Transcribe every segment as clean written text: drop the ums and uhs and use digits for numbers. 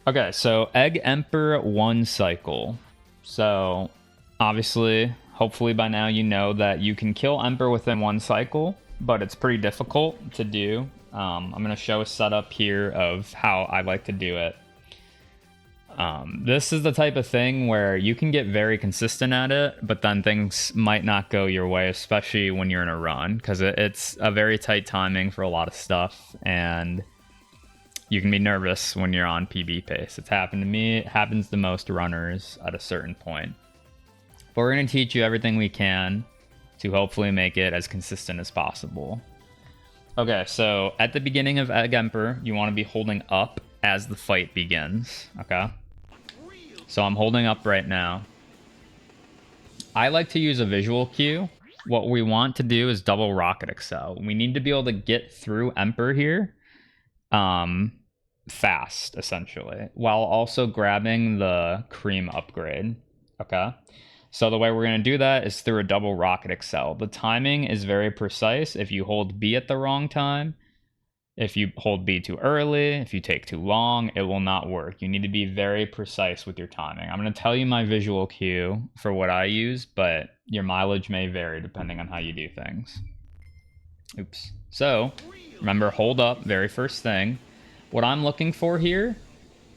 Okay, so Egg Emperor 1 cycle. So obviously, hopefully by now you know that you can kill Emperor within 1 cycle, but it's pretty difficult to do. I'm going to show a setup here of how I like to do it. This is the type of thing where you can get very consistent at it, but then things might not go your way, especially when you're in a run, because it's a very tight timing for a lot of stuff, and you can be nervous when you're on PB pace. It's happened to me. It happens to most runners at a certain point. But we're going to teach you everything we can to hopefully make it as consistent as possible. Okay, so at the beginning of Egg Emperor, you want to be holding up as the fight begins, okay? So I'm holding up right now. I like to use a visual cue. What we want to do is double rocket excel. We need to be able to get through Emperor here fast, essentially, while also grabbing the cream upgrade, okay? So the way we're going to do that is through a double rocket excel. The timing is very precise. If you hold B at the wrong time, if you hold B too early, if you take too long, it will not work. You need to be very precise with your timing. I'm going to tell you my visual cue for what I use, but your mileage may vary depending on how you do things. Oops. So remember, hold up, very first thing. What I'm looking for here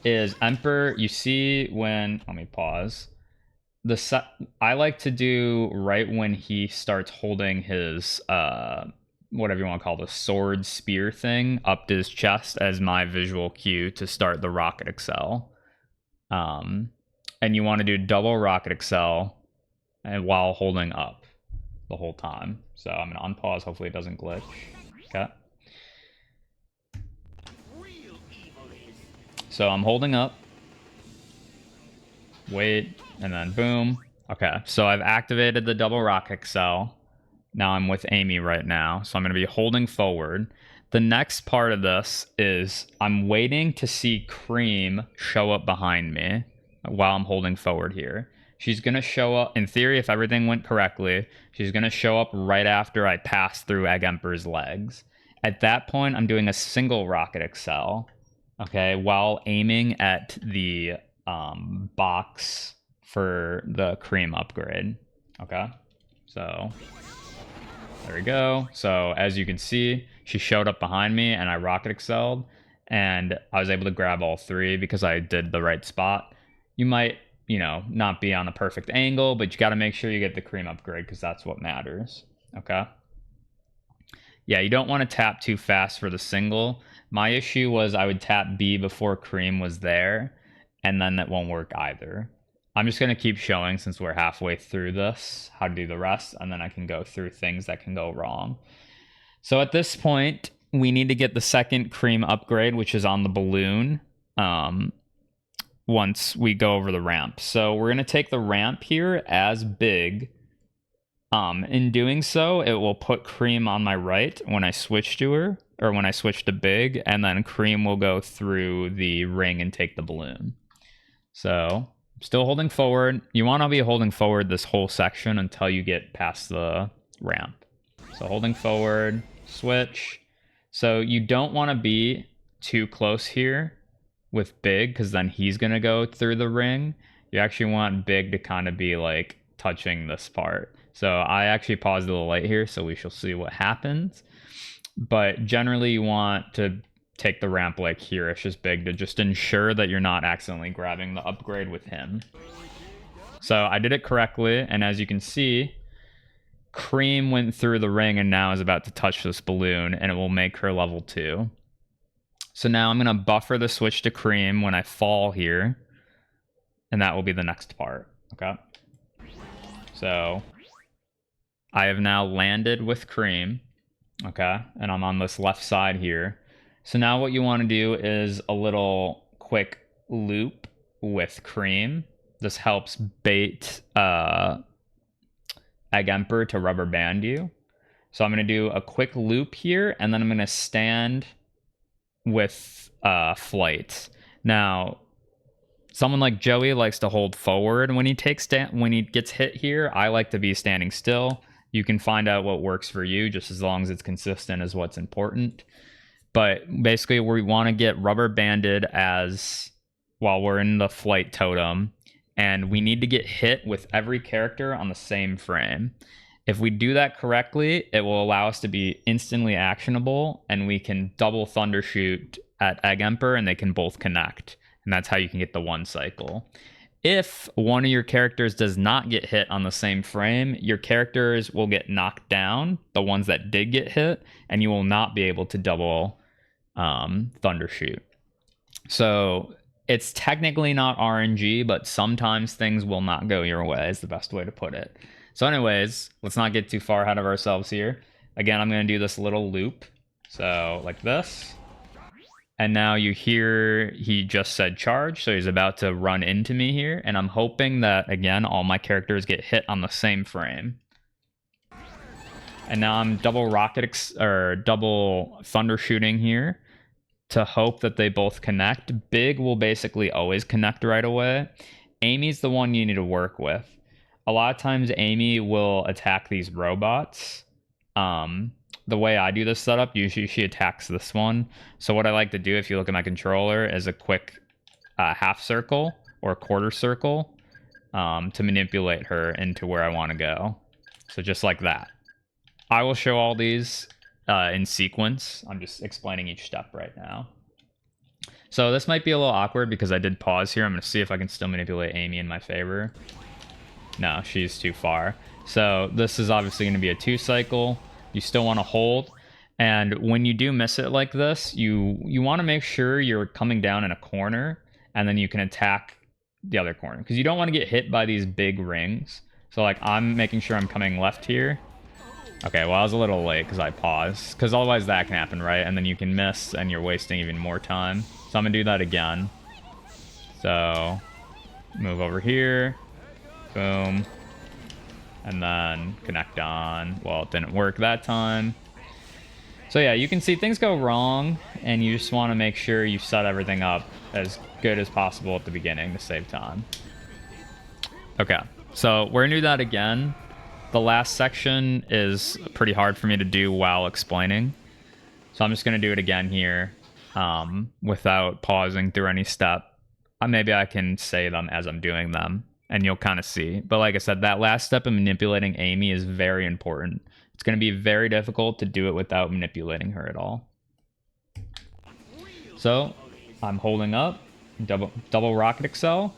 is Emperor. You see when, let me pause. I like to do right when he starts holding his whatever you want to call the sword spear thing up to his chest as my visual cue to start the rocket excel. And you want to do double rocket excel and while holding up the whole time. So I'm gonna unpause, hopefully it doesn't glitch. Okay. So I'm holding up. Wait, and then boom. Okay, so I've activated the double rocket excel. Now I'm with Amy right now, so I'm going to be holding forward. The next part of this is I'm waiting to see Cream show up behind me while I'm holding forward here. She's going to show up, in theory, if everything went correctly, she's going to show up right after I pass through Egg Emperor's legs. At that point, I'm doing a single rocket excel, okay, while aiming at the box for the Cream upgrade, okay? So there we go. So as you can see, she showed up behind me and I rocket excelled and I was able to grab all three because I did the right spot. You might, not be on a perfect angle, but you got to make sure you get the Cream upgrade because that's what matters. Okay. Yeah, you don't want to tap too fast for the single. My issue was I would tap B before Cream was there, and then that won't work either. I'm just going to keep showing since we're halfway through this, how to do the rest, and then I can go through things that can go wrong. So at this point, we need to get the second Cream upgrade, which is on the balloon, once we go over the ramp. So we're going to take the ramp here as big. In doing so, it will put Cream on my right when I switch to her, or when I switch to big, and then Cream will go through the ring and take the balloon. So still holding forward. You want to be holding forward this whole section until you get past the ramp. So holding forward, switch. So you don't want to be too close here with big because then he's going to go through the ring. You actually want big to kind of be like touching this part. So I actually paused a little late here, so we shall see what happens. But generally you want to take the ramp like here-ish as big to just ensure that you're not accidentally grabbing the upgrade with him. So I did it correctly, and as you can see, Cream went through the ring and now is about to touch this balloon, and it will make her level 2. So now I'm going to buffer the switch to Cream when I fall here, and that will be the next part, okay? So I have now landed with Cream, okay? And I'm on this left side here. So now what you want to do is a little quick loop with Cream. This helps bait Egg Emperor to rubber band you. So I'm going to do a quick loop here, and then I'm going to stand with Flight. Now, someone like Joey likes to hold forward when he gets hit here. I like to be standing still. You can find out what works for you, just as long as it's consistent is what's important. But basically, we want to get rubber banded while we're in the flight totem, and we need to get hit with every character on the same frame. If we do that correctly, it will allow us to be instantly actionable, and we can double thunder shoot at Egg Emperor, and they can both connect. And that's how you can get the 1 cycle. If one of your characters does not get hit on the same frame, your characters will get knocked down, the ones that did get hit, and you will not be able to double thunder shoot. So it's technically not RNG, but sometimes things will not go your way is the best way to put it. So anyways, let's not get too far ahead of ourselves here. Again, I'm going to do this little loop. So like this. And now you hear he just said charge, so he's about to run into me here. And I'm hoping that, again, all my characters get hit on the same frame. And now I'm double thunder shooting here to hope that they both connect. Big will basically always connect right away. Amy's the one you need to work with. A lot of times Amy will attack these robots. The way I do this setup, usually she attacks this one. So what I like to do, if you look at my controller, is a quick half circle or a quarter circle to manipulate her into where I want to go. So just like that. I will show all these in sequence. I'm just explaining each step right now. So this might be a little awkward because I did pause here. I'm going to see if I can still manipulate Amy in my favor. No, she's too far. So this is obviously going to be a 2 cycle. You still want to hold. And when you do miss it like this, you want to make sure you're coming down in a corner and then you can attack the other corner. Because you don't want to get hit by these big rings. So like I'm making sure I'm coming left here. Okay, well I was a little late because I paused. Because otherwise that can happen, right? And then you can miss and you're wasting even more time. So I'm going to do that again. So move over here. Boom. And then connect on. Well, it didn't work that time. So yeah, you can see things go wrong, and you just want to make sure you set everything up as good as possible at the beginning to save time. Okay, so we're going to do that again. The last section is pretty hard for me to do while explaining. So I'm just going to do it again here without pausing through any step. Maybe I can say them as I'm doing them, and you'll kind of see. But like I said, that last step in manipulating Amy is very important. It's going to be very difficult to do it without manipulating her at all. So I'm holding up, double rocket excel.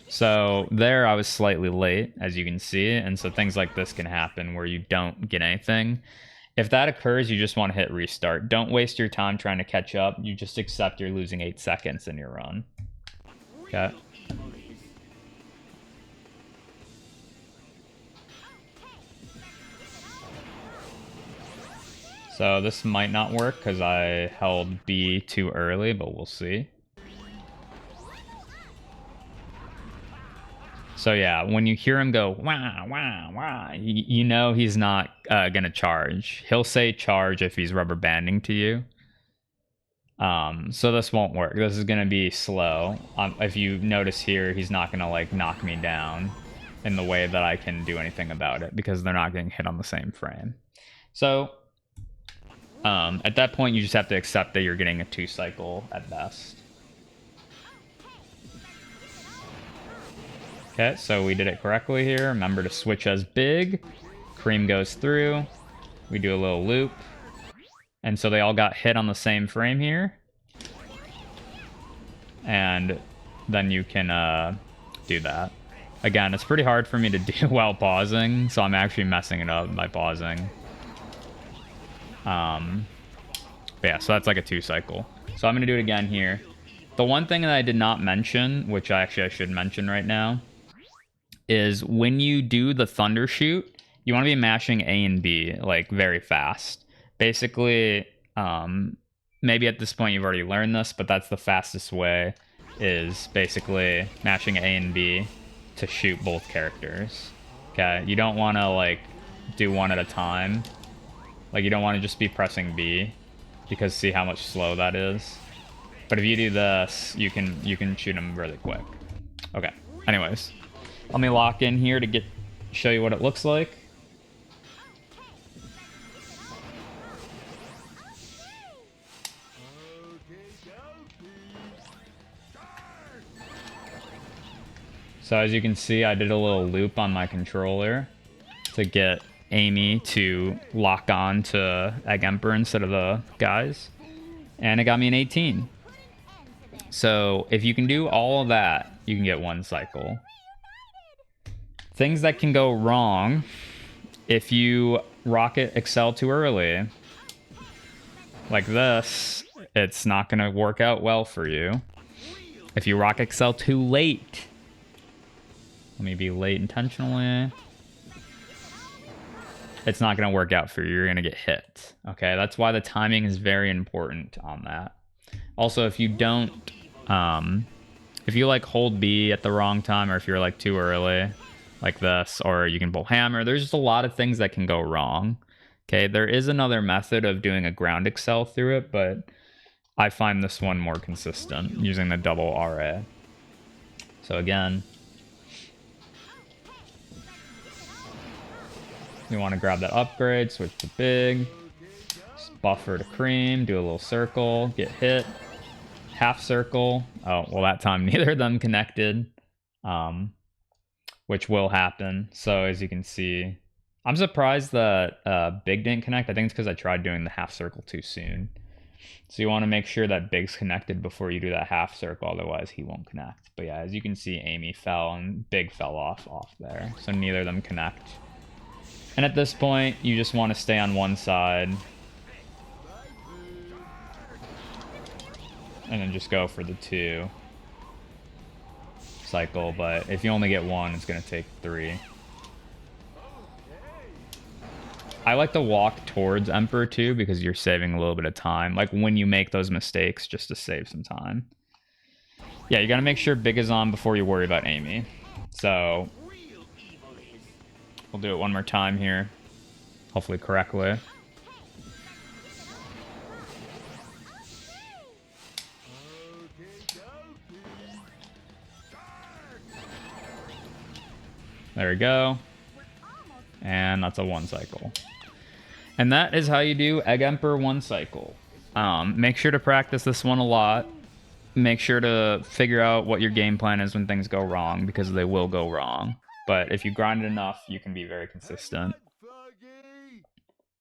So there I was slightly late, as you can see, and so things like this can happen where you don't get anything. If that occurs, you just want to hit restart. Don't waste your time trying to catch up. You just accept you're losing 8 seconds in your run. Okay. So this might not work because I held B too early, but we'll see. So yeah, when you hear him go, wah, wah, wah, you know he's not going to charge. He'll say charge if he's rubber banding to you. So this won't work. This is going to be slow. If you notice here, he's not going to like knock me down in the way that I can do anything about it because they're not getting hit on the same frame. So at that point, you just have to accept that you're getting a 2 cycle at best. Okay, so we did it correctly here. Remember to switch as big. Cream goes through. We do a little loop. And so they all got hit on the same frame here. And then you can do that. Again, it's pretty hard for me to do while pausing, so I'm actually messing it up by pausing. But yeah, so that's like a 2 cycle. So I'm going to do it again here. The one thing that I did not mention, which I should mention right now, is when you do the thunder shoot, you want to be mashing A and B like very fast. Basically, maybe at this point you've already learned this, but that's the fastest way, is basically mashing A and B to shoot both characters. Okay, you don't want to like do one at a time. Like you don't want to just be pressing B, because see how much slow that is. But if you do this, you can shoot them really quick. Okay. Anyways, let me lock in here to show you what it looks like. So as you can see, I did a little loop on my controller to get Amy to lock on to Egg Emperor instead of the guys. And it got me an 18. So if you can do all of that, you can get one cycle. Things that can go wrong if you rocket Excel too early, like this, it's not going to work out well for you. If you rock Excel too late, let me be late intentionally, it's not going to work out for you. You're going to get hit. Okay, that's why the timing is very important on that. Also, if you don't, if you like hold B at the wrong time, or if you're like too early, like this, or you can pull hammer, there's just a lot of things that can go wrong. Okay, there is another method of doing a ground Excel through it, but I find this one more consistent using the double RA. So again, you want to grab that upgrade, switch to big, buffer to cream, do a little circle, get hit, half circle. Oh, well, that time neither of them connected, which will happen. So as you can see, I'm surprised that big didn't connect. I think it's because I tried doing the half circle too soon. So you want to make sure that big's connected before you do that half circle, otherwise he won't connect. But yeah, as you can see, Amy fell and big fell off there. So neither of them connect. And at this point, you just want to stay on one side. And then just go for the 2 cycle. But if you only get 1, it's going to take 3. I like to walk towards Emperor too, because you're saving a little bit of time. Like when you make those mistakes, just to save some time. Yeah, you got to make sure big is on before you worry about Amy. So we'll do it one more time here. Hopefully correctly. There we go. And that's a 1 cycle. And that is how you do Egg Emperor 1 cycle. Make sure to practice this one a lot. Make sure to figure out what your game plan is when things go wrong, because they will go wrong. But if you grind it enough, you can be very consistent.